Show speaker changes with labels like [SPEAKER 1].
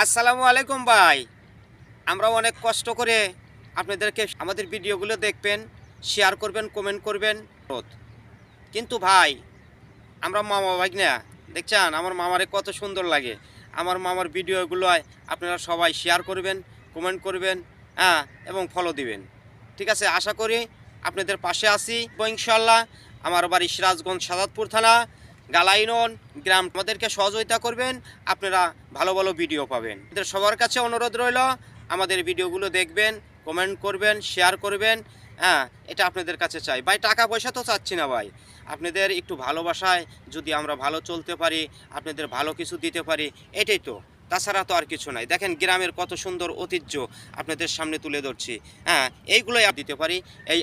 [SPEAKER 1] আসসালামু আলাইকুম ভাই। আমরা অনেক কষ্ট করে আপনাদেরকে আমাদের ভিডিওগুলো দেখবেন, শেয়ার করবেন, কমেন্ট করবেন। কিন্তু ভাই আমরা মামা ভাগ্না, দেখছেন আমার মামারে কত সুন্দর লাগে। আমার মামার ভিডিওগুলো আপনারা সবাই শেয়ার করবেন, কমেন্ট করবেন, হ্যাঁ, এবং ফলো দিবেন। ঠিক আছে, আশা করি আপনাদের পাশে আছি ইনশাল্লাহ। আমার বাড়ি সিরাজগঞ্জ সাদাতপুর থানা গালাইনন গ্রাম। আমাদেরকে সহযোগিতা করবেন, আপনারা ভালো ভালো ভিডিও পাবেন। আমাদের সবার কাছে অনুরোধ রইল, আমাদের ভিডিওগুলো দেখবেন, কমেন্ট করবেন, শেয়ার করবেন। হ্যাঁ, এটা আপনাদের কাছে চাই ভাই। টাকা পয়সা তো চাচ্ছি না ভাই, আপনাদের একটু ভালোবাসায় যদি আমরা ভালো চলতে পারি, আপনাদের ভালো কিছু দিতে পারি, এটাই তো। তাছাড়া তো আর কিছু নাই। দেখেন গ্রামের কত সুন্দর ঐতিহ্য আপনাদের সামনে তুলে ধরছি। হ্যাঁ, এইগুলোই দিতে পারি। এই